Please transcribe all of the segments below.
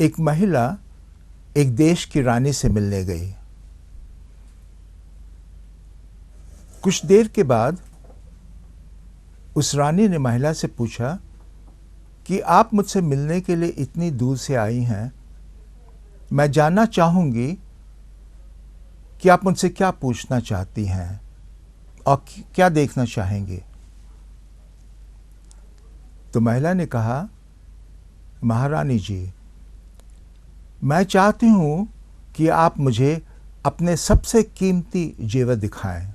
एक महिला एक देश की रानी से मिलने गई। कुछ देर के बाद उस रानी ने महिला से पूछा कि आप मुझसे मिलने के लिए इतनी दूर से आई हैं, मैं जानना चाहूंगी कि आप मुझसे क्या पूछना चाहती हैं और क्या देखना चाहेंगे। तो महिला ने कहा, महारानी जी, मैं चाहती हूं कि आप मुझे अपने सबसे कीमती जेवर दिखाएं।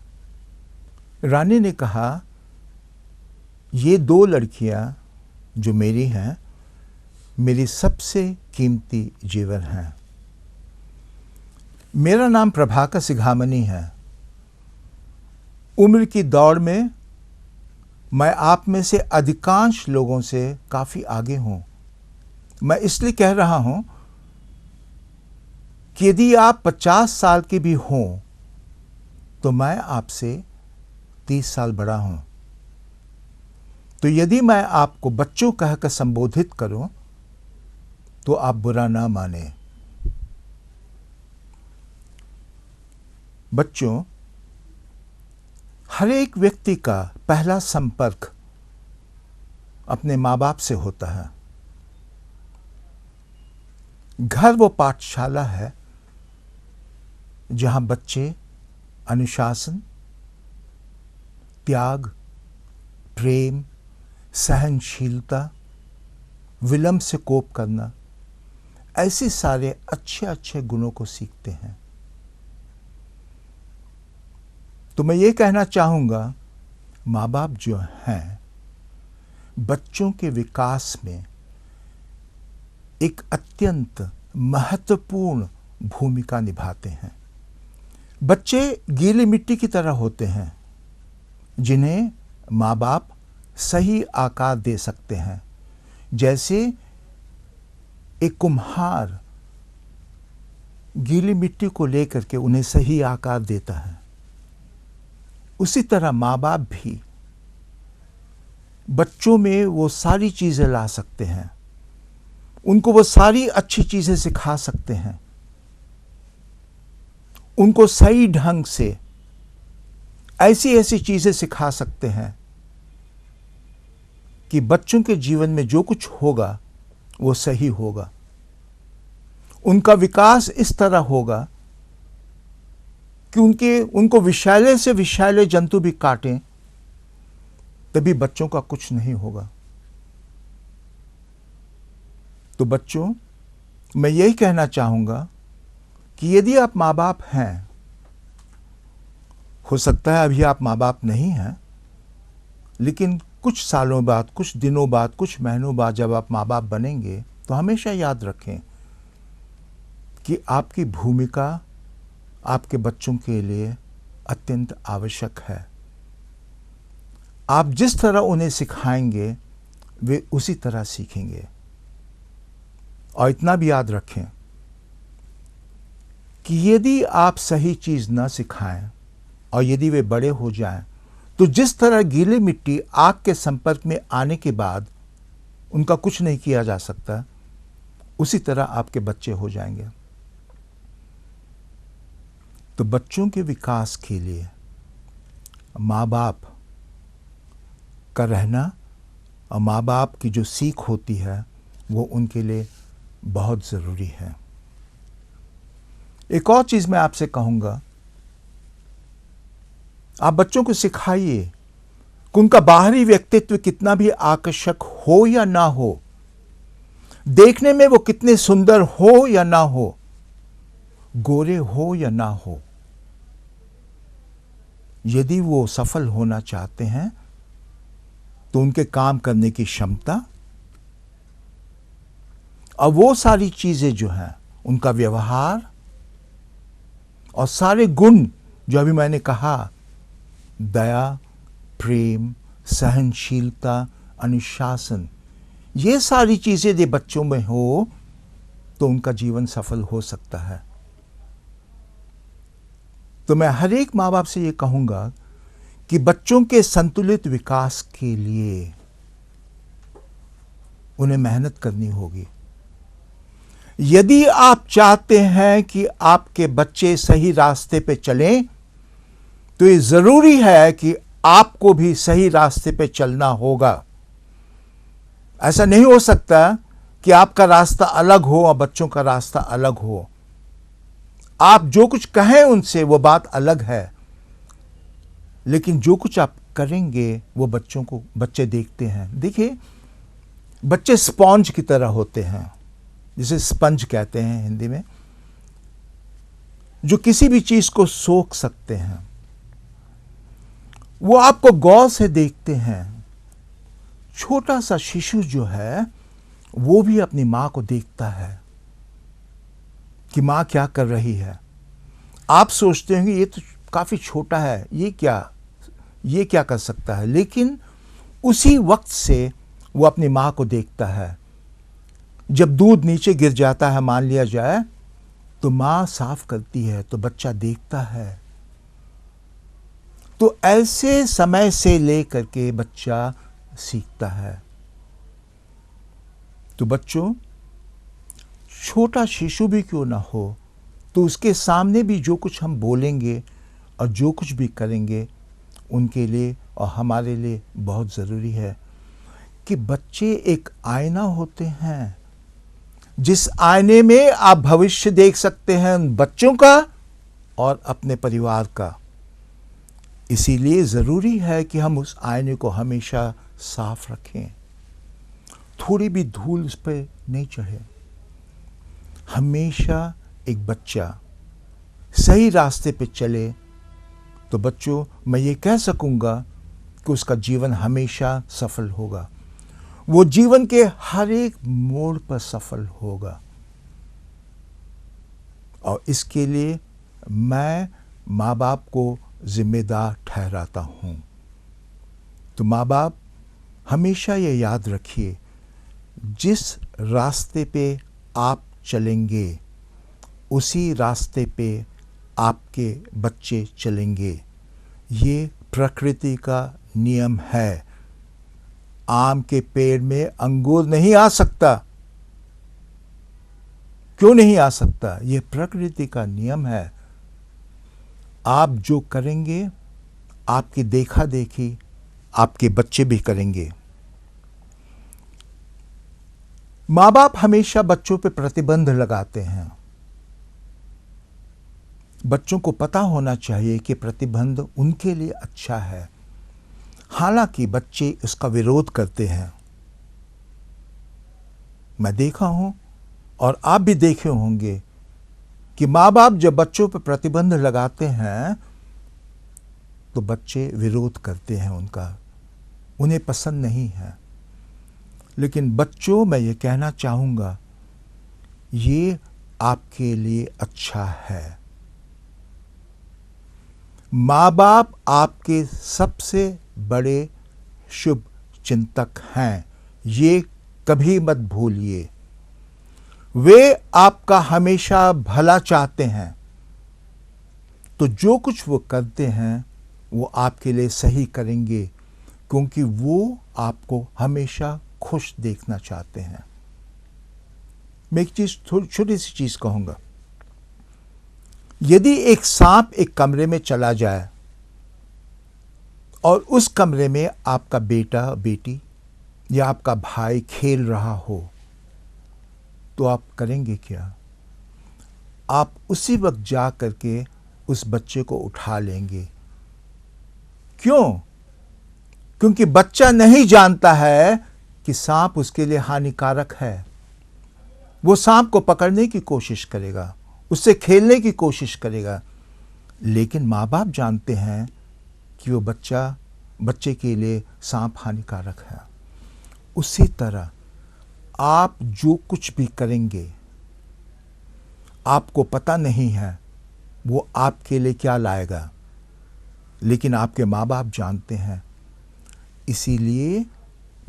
रानी ने कहा, ये दो लड़कियां जो मेरी हैं, मेरी सबसे कीमती जेवर हैं। मेरा नाम प्रभाकर सिघामनी है। उम्र की दौड़ में मैं आप में से अधिकांश लोगों से काफ़ी आगे हूं। मैं इसलिए कह रहा हूं कि यदि आप 50 साल के भी हों तो मैं आपसे 30 साल बड़ा हूं। तो यदि मैं आपको बच्चों कहकर संबोधित करूं तो आप बुरा ना माने। बच्चों, हर एक व्यक्ति का पहला संपर्क अपने माँ बाप से होता है। घर वो पाठशाला है जहां बच्चे अनुशासन, त्याग, प्रेम, सहनशीलता, विलंब से कोप करना, ऐसे सारे अच्छे अच्छे गुणों को सीखते हैं। तो मैं ये कहना चाहूँगा, माँ बाप जो हैं बच्चों के विकास में एक अत्यंत महत्वपूर्ण भूमिका निभाते हैं। बच्चे गीली मिट्टी की तरह होते हैं जिन्हें माँ बाप सही आकार दे सकते हैं। जैसे एक कुम्हार गीली मिट्टी को लेकर के उन्हें सही आकार देता है, उसी तरह माँ बाप भी बच्चों में वो सारी चीज़ें ला सकते हैं, उनको वो सारी अच्छी चीज़ें सिखा सकते हैं, उनको सही ढंग से ऐसी ऐसी चीज़ें सिखा सकते हैं कि बच्चों के जीवन में जो कुछ होगा वो सही होगा। उनका विकास इस तरह होगा कि उनको विषैले से विषैले जंतु भी काटें तभी बच्चों का कुछ नहीं होगा। तो बच्चों, मैं यही कहना चाहूँगा कि यदि आप माँ बाप हैं, हो सकता है अभी आप माँ बाप नहीं हैं, लेकिन कुछ सालों बाद, कुछ दिनों बाद, कुछ महीनों बाद जब आप माँ बाप बनेंगे तो हमेशा याद रखें कि आपकी भूमिका आपके बच्चों के लिए अत्यंत आवश्यक है। आप जिस तरह उन्हें सिखाएंगे वे उसी तरह सीखेंगे। और इतना भी याद रखें कि यदि आप सही चीज़ न सिखाएं और यदि वे बड़े हो जाएं तो जिस तरह गीली मिट्टी आग के संपर्क में आने के बाद उनका कुछ नहीं किया जा सकता, उसी तरह आपके बच्चे हो जाएंगे। तो बच्चों के विकास के लिए माँ बाप का रहना और माँ बाप की जो सीख होती है वो उनके लिए बहुत ज़रूरी है। एक और चीज़ मैं आपसे कहूँगा, आप बच्चों को सिखाइए कि उनका बाहरी व्यक्तित्व कितना भी आकर्षक हो या ना हो, देखने में वो कितने सुंदर हो या ना हो, गोरे हो या ना हो, यदि वो सफल होना चाहते हैं तो उनके काम करने की क्षमता और वो सारी चीज़ें जो हैं, उनका व्यवहार और सारे गुण जो अभी मैंने कहा, दया, प्रेम, सहनशीलता, अनुशासन, ये सारी चीज़ें यदि बच्चों में हो तो उनका जीवन सफल हो सकता है। तो मैं हर एक माँ बाप से ये कहूँगा कि बच्चों के संतुलित विकास के लिए उन्हें मेहनत करनी होगी। यदि आप चाहते हैं कि आपके बच्चे सही रास्ते पे चलें, तो ये जरूरी है कि आपको भी सही रास्ते पे चलना होगा। ऐसा नहीं हो सकता कि आपका रास्ता अलग हो और बच्चों का रास्ता अलग हो। आप जो कुछ कहें उनसे वो बात अलग है, लेकिन जो कुछ आप करेंगे वो बच्चे देखते हैं। देखिए, बच्चे स्पॉन्ज की तरह होते हैं, जिसे स्पंज कहते हैं हिंदी में, जो किसी भी चीज को सोख सकते हैं। वो आपको गौर से देखते हैं। छोटा सा शिशु जो है वो भी अपनी मां को देखता है कि मां क्या कर रही है। आप सोचते हैं कि ये तो काफी छोटा है, ये क्या कर सकता है, लेकिन उसी वक्त से वो अपनी मां को देखता है। जब दूध नीचे गिर जाता है, मान लिया जाए, तो मां साफ करती है तो बच्चा देखता है। तो ऐसे समय से लेकर के बच्चा सीखता है। तो बच्चों, छोटा शिशु भी क्यों ना हो, तो उसके सामने भी जो कुछ हम बोलेंगे और जो कुछ भी करेंगे, उनके लिए और हमारे लिए बहुत ज़रूरी है कि बच्चे एक आईना होते हैं, जिस आईने में आप भविष्य देख सकते हैं उन बच्चों का और अपने परिवार का। इसीलिए ज़रूरी है कि हम उस आईने को हमेशा साफ रखें, थोड़ी भी धूल उस पर नहीं चढ़े। हमेशा एक बच्चा सही रास्ते पे चले तो बच्चों, मैं ये कह सकूंगा कि उसका जीवन हमेशा सफल होगा। वो जीवन के हर एक मोड़ पर सफल होगा। और इसके लिए मैं माँ बाप को जिम्मेदार ठहराता हूँ। तो माँ बाप, हमेशा ये याद रखिए, जिस रास्ते पे आप चलेंगे उसी रास्ते पे आपके बच्चे चलेंगे। ये प्रकृति का नियम है। आम के पेड़ में अंगूर नहीं आ सकता। क्यों नहीं आ सकता? ये प्रकृति का नियम है। आप जो करेंगे, आपकी देखा देखी आपके बच्चे भी करेंगे। माँ बाप हमेशा बच्चों पे प्रतिबंध लगाते हैं। बच्चों को पता होना चाहिए कि प्रतिबंध उनके लिए अच्छा है। हालांकि बच्चे इसका विरोध करते हैं। मैं देखा हूं और आप भी देखे होंगे कि माँ बाप जब बच्चों पर प्रतिबंध लगाते हैं तो बच्चे विरोध करते हैं उनका, उन्हें पसंद नहीं है। लेकिन बच्चों, मैं ये कहना चाहूँगा, ये आपके लिए अच्छा है। माँ बाप आपके सबसे बड़े शुभ चिंतक हैं, ये कभी मत भूलिए। वे आपका हमेशा भला चाहते हैं। तो जो कुछ वो करते हैं वो आपके लिए सही करेंगे, क्योंकि वो आपको हमेशा खुश देखना चाहते हैं। मैं एक चीज, छोटी सी चीज कहूंगा। यदि एक सांप एक कमरे में चला जाए और उस कमरे में आपका बेटा बेटी या आपका भाई खेल रहा हो, तो आप करेंगे क्या? आप उसी वक्त जा करके उस बच्चे को उठा लेंगे। क्यों? क्योंकि बच्चा नहीं जानता है कि सांप उसके लिए हानिकारक है। वो सांप को पकड़ने की कोशिश करेगा, उससे खेलने की कोशिश करेगा, लेकिन माँ बाप जानते हैं कि वो बच्चे के लिए सांप हानिकारक है। उसी तरह आप जो कुछ भी करेंगे, आपको पता नहीं है वो आपके लिए क्या लाएगा, लेकिन आपके माँ बाप जानते हैं। इसीलिए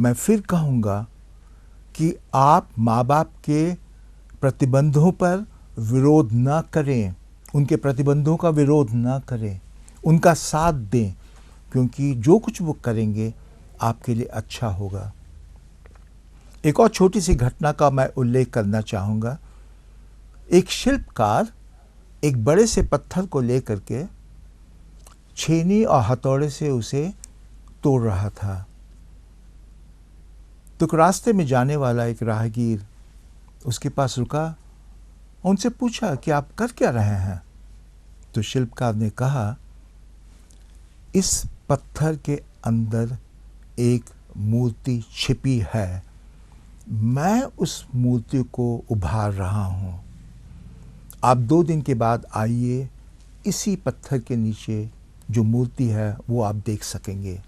मैं फिर कहूँगा कि आप माँ बाप के प्रतिबंधों पर विरोध न करें, उनके प्रतिबंधों का विरोध न करें, उनका साथ दें, क्योंकि जो कुछ वो करेंगे आपके लिए अच्छा होगा। एक और छोटी सी घटना का मैं उल्लेख करना चाहूँगा। एक शिल्पकार एक बड़े से पत्थर को लेकर के छेनी और हथौड़े से उसे तोड़ रहा था। तो रास्ते में जाने वाला एक राहगीर उसके पास रुका, उनसे पूछा कि आप कर क्या रहे हैं? तो शिल्पकार ने कहा, इस पत्थर के अंदर एक मूर्ति छिपी है, मैं उस मूर्ति को उभार रहा हूं। आप 2 दिन के बाद आइए, इसी पत्थर के नीचे जो मूर्ति है वो आप देख सकेंगे।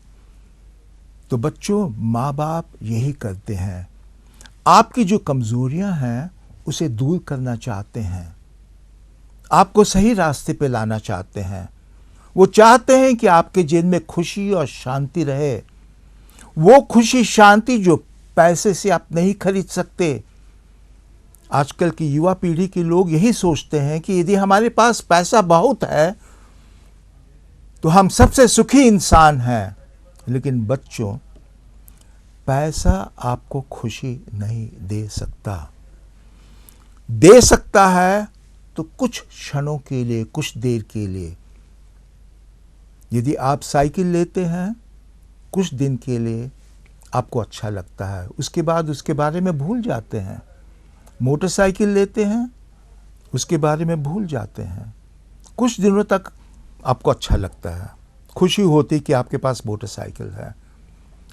तो बच्चों, माँ बाप यही करते हैं, आपकी जो कमजोरियां हैं उसे दूर करना चाहते हैं, आपको सही रास्ते पे लाना चाहते हैं। वो चाहते हैं कि आपके जीवन में खुशी और शांति रहे, वो खुशी शांति जो पैसे से आप नहीं खरीद सकते। आजकल की युवा पीढ़ी के लोग यही सोचते हैं कि यदि हमारे पास पैसा बहुत है तो हम सबसे सुखी इंसान हैं। लेकिन बच्चों, पैसा आपको खुशी नहीं दे सकता। दे सकता है तो कुछ क्षणों के लिए, कुछ देर के लिए। यदि आप साइकिल लेते हैं, कुछ दिन के लिए आपको अच्छा लगता है, उसके बाद उसके बारे में भूल जाते हैं। मोटरसाइकिल लेते हैं, उसके बारे में भूल जाते हैं। कुछ दिनों तक आपको अच्छा लगता है, खुशी होती कि आपके पास मोटरसाइकिल है।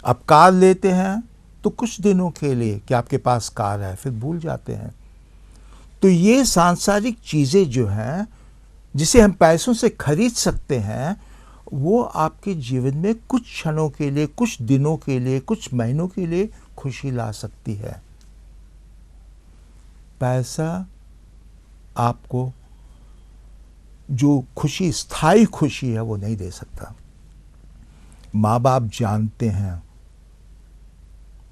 आप कार लेते हैं तो कुछ दिनों के लिए कि आपके पास कार है, फिर भूल जाते हैं। तो ये सांसारिक चीज़ें जो हैं, जिसे हम पैसों से खरीद सकते हैं, वो आपके जीवन में कुछ क्षणों के लिए, कुछ दिनों के लिए, कुछ महीनों के लिए खुशी ला सकती है। पैसा आपको जो खुशी, स्थायी खुशी है, वो नहीं दे सकता। माँ बाप जानते हैं,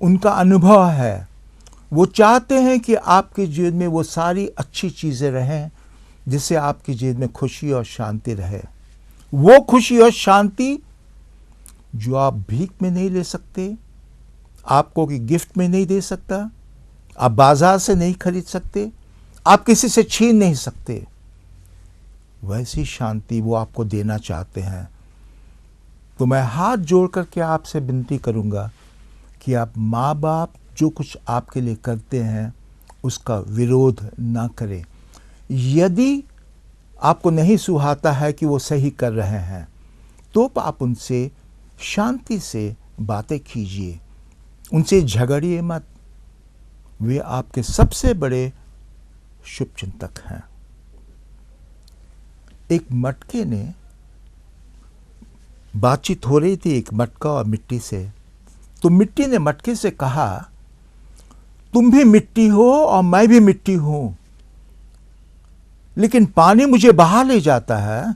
उनका अनुभव है, वो चाहते हैं कि आपके जीवन में वो सारी अच्छी चीज़ें रहें जिससे आपके जीवन में खुशी और शांति रहे। वो खुशी और शांति जो आप भीख में नहीं ले सकते, आपको कोई गिफ्ट में नहीं दे सकता, आप बाजार से नहीं खरीद सकते, आप किसी से छीन नहीं सकते, वैसी शांति वो आपको देना चाहते हैं। तो मैं हाथ जोड़ करके आपसे विनती करूंगा कि आप माँ बाप जो कुछ आपके लिए करते हैं उसका विरोध ना करें। यदि आपको नहीं सुहाता है कि वो सही कर रहे हैं तो आप उनसे शांति से बातें कीजिए, उनसे झगड़िए मत। वे आपके सबसे बड़े शुभचिंतक हैं। एक मटके ने बातचीत हो रही थी, एक मटका और मिट्टी से। तो मिट्टी ने मटके से कहा, तुम भी मिट्टी हो और मैं भी मिट्टी हूं, लेकिन पानी मुझे बहा ले जाता है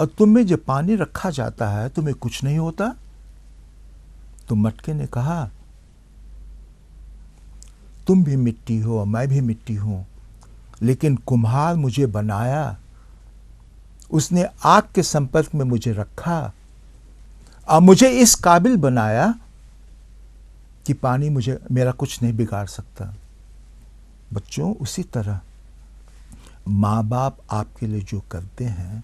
और तुम में जब पानी रखा जाता है तुम्हें कुछ नहीं होता। तो मटके ने कहा, तुम भी मिट्टी हो और मैं भी मिट्टी हूं, लेकिन कुम्हार मुझे बनाया, उसने आग के संपर्क में मुझे रखा और मुझे इस काबिल बनाया कि पानी मुझे, मेरा कुछ नहीं बिगाड़ सकता। बच्चों, उसी तरह माँ बाप आपके लिए जो करते हैं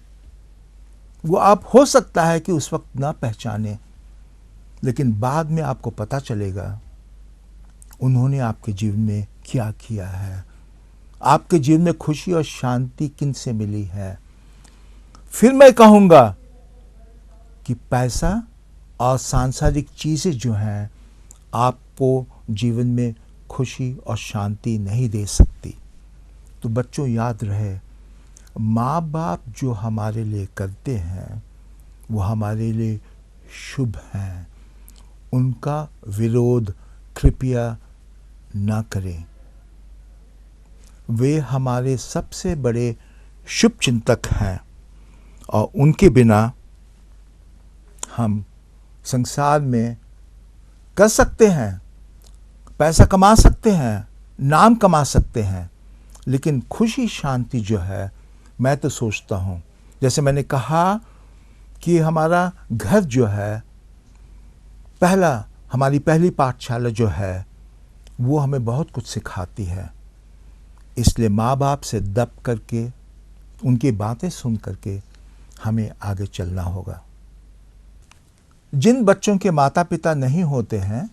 वो आप हो सकता है कि उस वक्त ना पहचाने, लेकिन बाद में आपको पता चलेगा उन्होंने आपके जीवन में क्या किया है, आपके जीवन में खुशी और शांति किन से मिली है। फिर मैं कहूँगा कि पैसा और सांसारिक चीज़ें जो हैं आपको जीवन में खुशी और शांति नहीं दे सकती। तो बच्चों, याद रहे, माँ बाप जो हमारे लिए करते हैं वो हमारे लिए शुभ हैं, उनका विरोध कृपया ना करें। वे हमारे सबसे बड़े शुभचिंतक हैं और उनके बिना हम संसार में कर सकते हैं, पैसा कमा सकते हैं, नाम कमा सकते हैं, लेकिन खुशी शांति जो है, मैं तो सोचता हूँ, जैसे मैंने कहा कि हमारा घर जो है, हमारी पहली पाठशाला जो है, वो हमें बहुत कुछ सिखाती है इसलिए माँ बाप से दब करके, उनकी बातें सुन करके हमें आगे चलना होगा। जिन बच्चों के माता पिता नहीं होते हैं,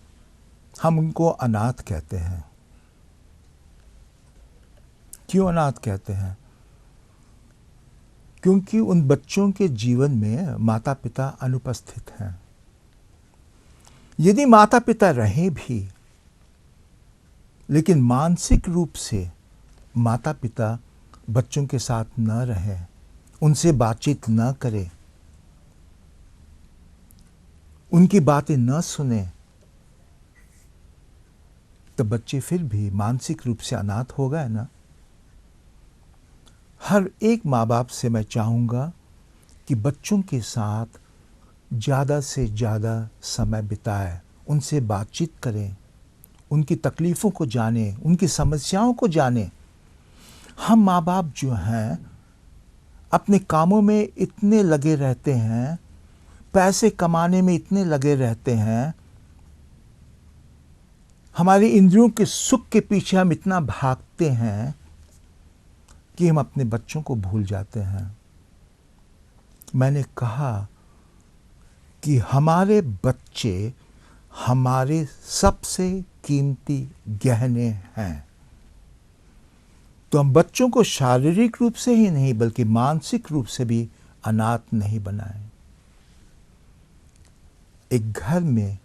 हम उनको अनाथ कहते हैं। क्यों अनाथ कहते हैं? क्योंकि उन बच्चों के जीवन में माता पिता अनुपस्थित हैं। यदि माता पिता रहे भी, लेकिन मानसिक रूप से माता पिता बच्चों के साथ न रहे, उनसे बातचीत न करे, उनकी बातें न सुने, तो बच्चे फिर भी मानसिक रूप से अनाथ हो गए ना। हर एक माँ बाप से मैं चाहूँगा कि बच्चों के साथ ज़्यादा से ज़्यादा समय बिताए, उनसे बातचीत करें, उनकी तकलीफ़ों को जानें, उनकी समस्याओं को जानें। हम माँ बाप जो हैं अपने कामों में इतने लगे रहते हैं, पैसे कमाने में इतने लगे रहते हैं, हमारी इंद्रियों के सुख के पीछे हम इतना भागते हैं कि हम अपने बच्चों को भूल जाते हैं। मैंने कहा कि हमारे बच्चे हमारे सबसे कीमती गहने हैं। तो हम बच्चों को शारीरिक रूप से ही नहीं बल्कि मानसिक रूप से भी अनाथ नहीं बनाएं। एक घर में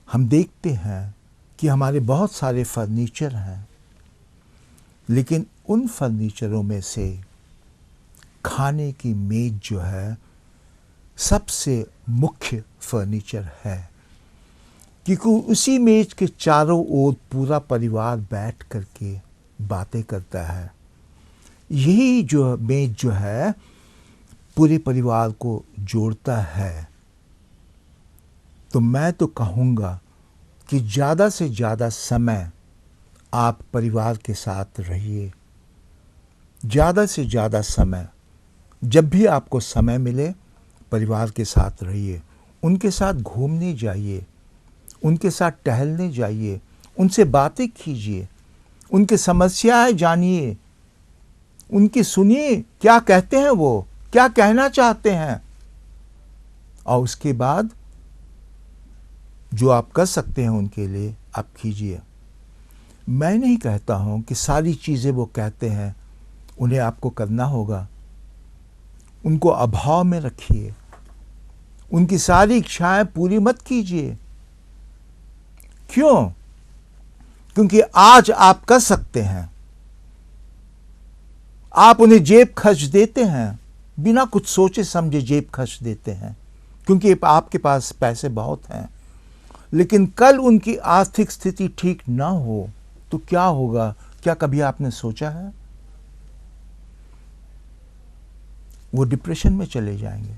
हम देखते हैं कि हमारे बहुत सारे फर्नीचर हैं, लेकिन उन फर्नीचरों में से खाने की मेज जो है सबसे मुख्य फर्नीचर है, क्योंकि उसी मेज के चारों ओर पूरा परिवार बैठ करके बातें करता है। यही जो मेज जो है पूरे परिवार को जोड़ता है। तो मैं तो कहूँगा कि ज़्यादा से ज़्यादा समय आप परिवार के साथ रहिए। ज़्यादा से ज़्यादा समय, जब भी आपको समय मिले परिवार के साथ रहिए। उनके साथ घूमने जाइए, उनके साथ टहलने जाइए, उनसे बातें कीजिए, उनकी समस्याएं जानिए, उनकी सुनिए, क्या कहते हैं वो, क्या कहना चाहते हैं। और उसके बाद जो आप कर सकते हैं उनके लिए आप कीजिए। मैं नहीं कहता हूं कि सारी चीज़ें वो कहते हैं उन्हें आपको करना होगा। उनको अभाव में रखिए, उनकी सारी इच्छाएं पूरी मत कीजिए। क्यों? क्योंकि आज आप कर सकते हैं। आप उन्हें जेब खर्च देते हैं, बिना कुछ सोचे समझे जेब खर्च देते हैं, क्योंकि आपके पास पैसे बहुत हैं। लेकिन कल उनकी आर्थिक स्थिति ठीक ना हो तो क्या होगा? क्या कभी आपने सोचा है? वो डिप्रेशन में चले जाएंगे।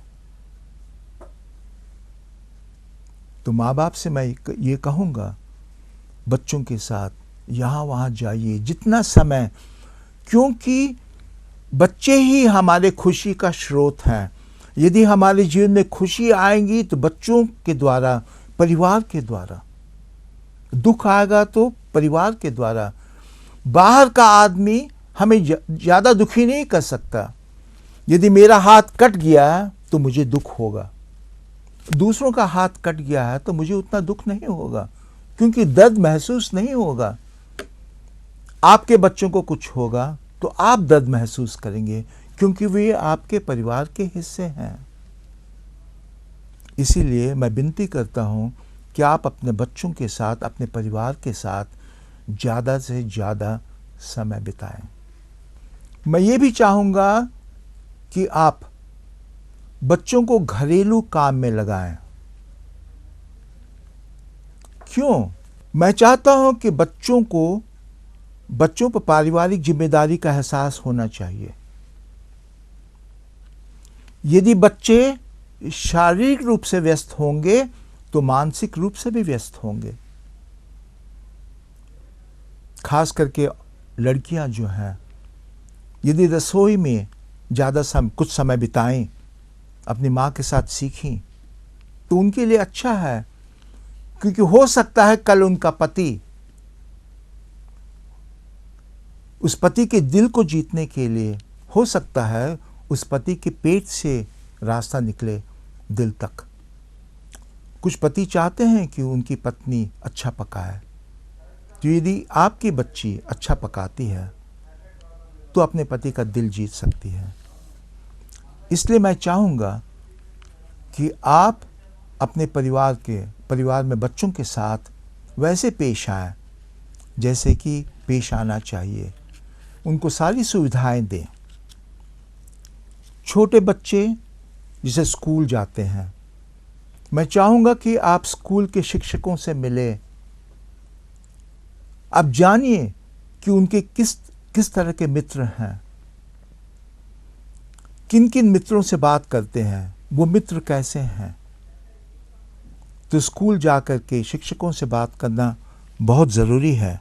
तो माँ बाप से मैं ये कहूँगा, बच्चों के साथ यहाँ वहाँ जाइए जितना समय, क्योंकि बच्चे ही हमारे खुशी का स्रोत हैं। यदि हमारे जीवन में खुशी आएगी तो बच्चों के द्वारा, परिवार के द्वारा। दुख आएगा तो परिवार के द्वारा। बाहर का आदमी हमें ज़्यादा दुखी नहीं कर सकता। यदि मेरा हाथ कट गया तो मुझे दुख होगा, दूसरों का हाथ कट गया है तो मुझे उतना दुख नहीं होगा, क्योंकि दर्द महसूस नहीं होगा। आपके बच्चों को कुछ होगा तो आप दर्द महसूस करेंगे, क्योंकि वे आपके परिवार के हिस्से हैं। इसीलिए मैं विनती करता हूँ कि आप अपने बच्चों के साथ, अपने परिवार के साथ ज़्यादा से ज़्यादा समय बिताएं। मैं ये भी चाहूँगा कि आप बच्चों को घरेलू काम में लगाएं। क्यों? मैं चाहता हूँ कि बच्चों पर पारिवारिक जिम्मेदारी का एहसास होना चाहिए। यदि बच्चे शारीरिक रूप से व्यस्त होंगे तो मानसिक रूप से भी व्यस्त होंगे। खास करके लड़कियां जो हैं, यदि रसोई में ज़्यादा कुछ समय बिताएं, अपनी माँ के साथ सीखें, तो उनके लिए अच्छा है। क्योंकि हो सकता है कल उनका पति उस पति के दिल को जीतने के लिए हो सकता है उस पति के पेट से रास्ता निकले दिल तक। कुछ पति चाहते हैं कि उनकी पत्नी अच्छा पकाए, तो यदि आपकी बच्ची अच्छा पकाती है तो अपने पति का दिल जीत सकती है। इसलिए मैं चाहूँगा कि आप अपने परिवार में बच्चों के साथ वैसे पेश आएं जैसे कि पेश आना चाहिए। उनको सारी सुविधाएं दें। छोटे बच्चे जिसे स्कूल जाते हैं, मैं चाहूँगा कि आप स्कूल के शिक्षकों से मिलें। आप जानिए कि उनके किस तरह के मित्र हैं, किन किन मित्रों से बात करते हैं, वो मित्र कैसे हैं। तो स्कूल जाकर के शिक्षकों से बात करना बहुत ज़रूरी है।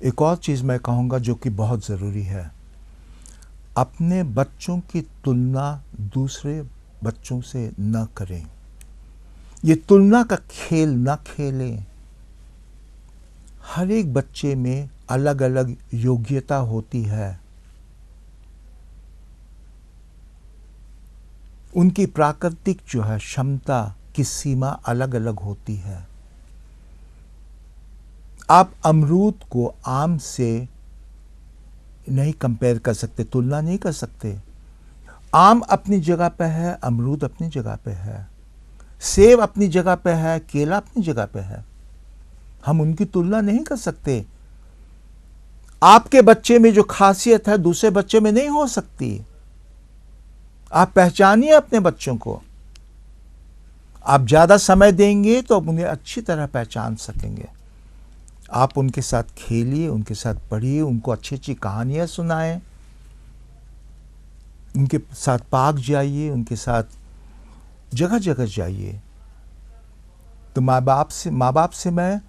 एक और चीज़ मैं कहूँगा जो कि बहुत ज़रूरी है, अपने बच्चों की तुलना दूसरे बच्चों से न करें। ये तुलना का खेल न खेलें। हर एक बच्चे में अलग अलग योग्यता होती है। उनकी प्राकृतिक जो है क्षमता की सीमा अलग अलग होती है। आप अमरूद को आम से नहीं कंपेयर कर सकते, तुलना नहीं कर सकते। आम अपनी जगह पे है, अमरूद अपनी जगह पे है, सेब अपनी जगह पे है, केला अपनी जगह पे है। हम उनकी तुलना नहीं कर सकते। आपके बच्चे में जो खासियत है दूसरे बच्चे में नहीं हो सकती। आप पहचानिए अपने बच्चों को। आप ज़्यादा समय देंगे तो आप उन्हें अच्छी तरह पहचान सकेंगे। आप उनके साथ खेलिए, उनके साथ पढ़िए, उनको अच्छी अच्छी कहानियाँ सुनाएं, उनके साथ पार्क जाइए, उनके साथ जगह जगह जाइए। तो माँ बाप से मैं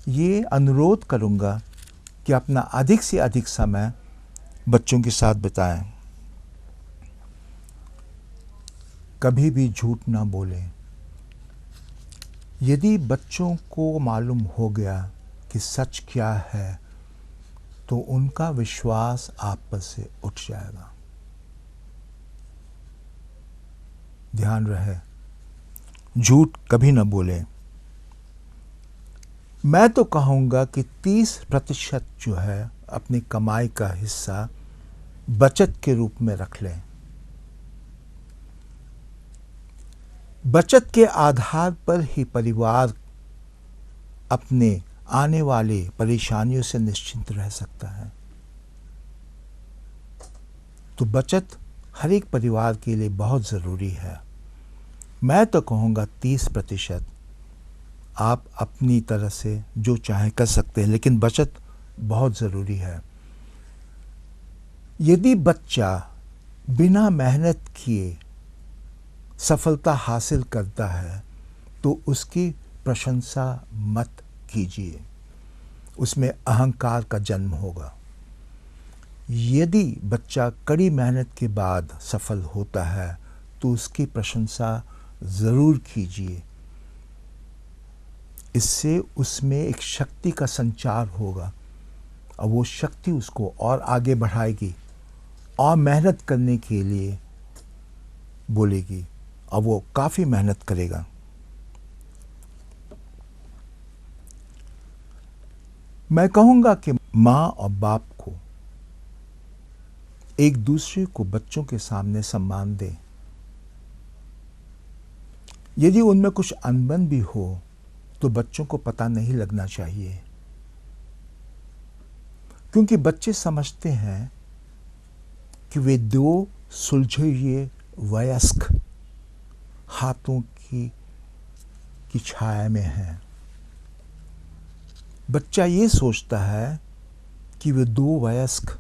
ये अनुरोध करूँगा कि अपना अधिक से अधिक समय बच्चों के साथ बिताएं। कभी भी झूठ ना बोलें। यदि बच्चों को मालूम हो गया कि सच क्या है तो उनका विश्वास आप पर से उठ जाएगा। ध्यान रहे, झूठ कभी न बोलें। मैं तो कहूँगा कि 30% जो है अपनी कमाई का हिस्सा बचत के रूप में रख लें। बचत के आधार पर ही परिवार अपने आने वाले परेशानियों से निश्चिंत रह सकता है। तो बचत हर एक परिवार के लिए बहुत ज़रूरी है। मैं तो कहूँगा 30% आप अपनी तरह से जो चाहें कर सकते हैं, लेकिन बचत बहुत ज़रूरी है। यदि बच्चा बिना मेहनत किए सफलता हासिल करता है तो उसकी प्रशंसा मत कीजिए, उसमें अहंकार का जन्म होगा। यदि बच्चा कड़ी मेहनत के बाद सफल होता है तो उसकी प्रशंसा ज़रूर कीजिए। इससे उसमें एक शक्ति का संचार होगा और वो शक्ति उसको और आगे बढ़ाएगी और मेहनत करने के लिए बोलेगी और वो काफ़ी मेहनत करेगा। मैं कहूँगा कि माँ और बाप को एक दूसरे को बच्चों के सामने सम्मान दें। यदि उनमें कुछ अनबन भी हो तो बच्चों को पता नहीं लगना चाहिए, क्योंकि बच्चे समझते हैं कि वे दो सुलझे हुए वयस्क हाथों की छाया में हैं। बच्चा ये सोचता है कि वे दो वयस्क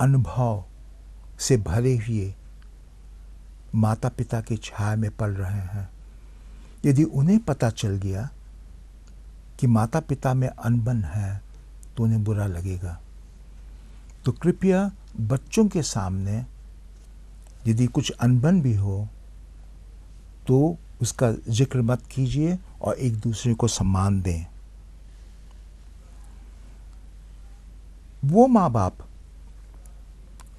अनुभव से भरे हुए माता पिता की छाया में पल रहे हैं। यदि उन्हें पता चल गया कि माता पिता में अनबन है तो उन्हें बुरा लगेगा। तो कृपया बच्चों के सामने यदि कुछ अनबन भी हो तो उसका जिक्र मत कीजिए और एक दूसरे को सम्मान दें। वो माँ बाप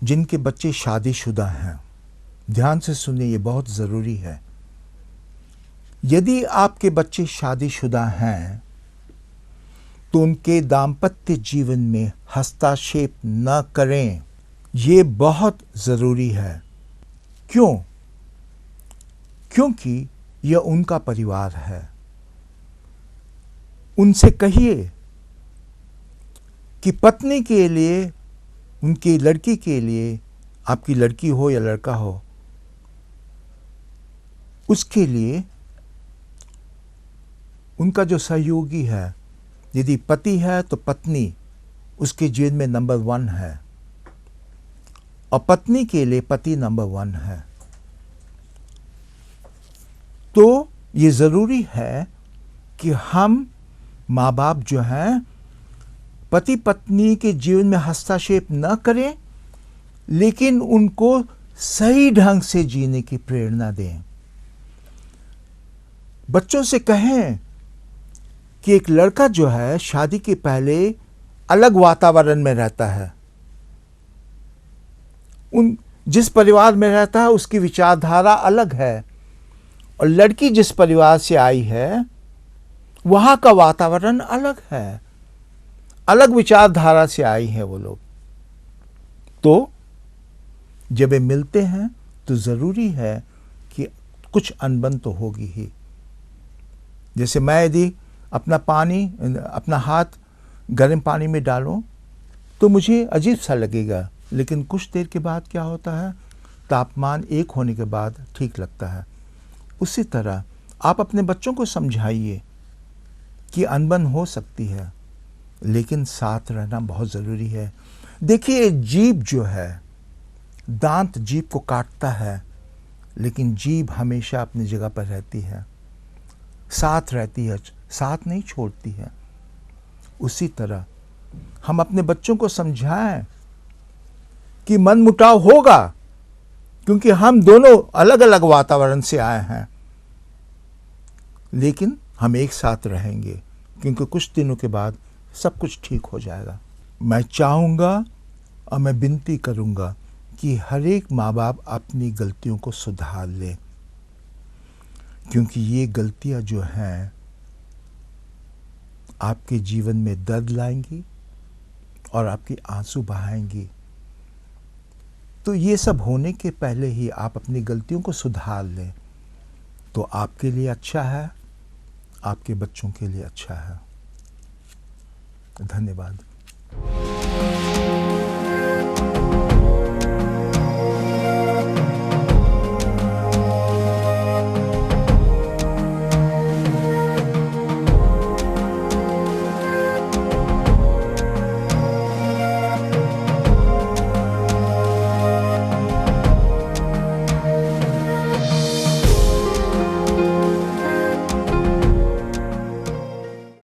जिनके बच्चे शादीशुदा हैं, ध्यान से सुनिए, ये बहुत ज़रूरी है। यदि आपके बच्चे शादीशुदा हैं तो उनके दाम्पत्य जीवन में हस्तक्षेप न करें, ये बहुत ज़रूरी है। क्यों? क्योंकि यह उनका परिवार है। उनसे कहिए कि पत्नी के लिए, उनकी लड़की के लिए, आपकी लड़की हो या लड़का हो, उसके लिए उनका जो सहयोगी है, यदि पति है तो पत्नी उसके जीवन में नंबर 1 है, और पत्नी के लिए पति नंबर 1 है। तो ये ज़रूरी है कि हम माँ बाप जो हैं, पति पत्नी के जीवन में हस्तक्षेप न करें, लेकिन उनको सही ढंग से जीने की प्रेरणा दें। बच्चों से कहें कि एक लड़का जो है शादी के पहले अलग वातावरण में रहता है। जिस परिवार में रहता है उसकी विचारधारा अलग है, और लड़की जिस परिवार से आई है वहां का वातावरण अलग है, अलग विचारधारा से आई है वो लोग। तो जब वे मिलते हैं तो ज़रूरी है कि कुछ अनबन तो होगी ही। जैसे मैं यदि अपना हाथ गर्म पानी में डालूं तो मुझे अजीब सा लगेगा, लेकिन कुछ देर के बाद क्या होता है, तापमान एक होने के बाद ठीक लगता है। उसी तरह आप अपने बच्चों को समझाइए कि अनबन हो सकती है, लेकिन साथ रहना बहुत ज़रूरी है। देखिए, जीभ जो है, दांत जीभ को काटता है, लेकिन जीभ हमेशा अपनी जगह पर रहती है, साथ रहती है, साथ नहीं छोड़ती है। उसी तरह हम अपने बच्चों को समझाएं कि मनमुटाव होगा, क्योंकि हम दोनों अलग अलग वातावरण से आए हैं, लेकिन हम एक साथ रहेंगे, क्योंकि कुछ दिनों के बाद सब कुछ ठीक हो जाएगा। मैं चाहूँगा और मैं विनती करूँगा कि हर एक माँ बाप अपनी गलतियों को सुधार ले, क्योंकि ये गलतियाँ जो हैं आपके जीवन में दर्द लाएंगी और आपकी आंसू बहाएंगी। तो ये सब होने के पहले ही आप अपनी गलतियों को सुधार लें, तो आपके लिए अच्छा है, आपके बच्चों के लिए अच्छा है। धन्यवाद।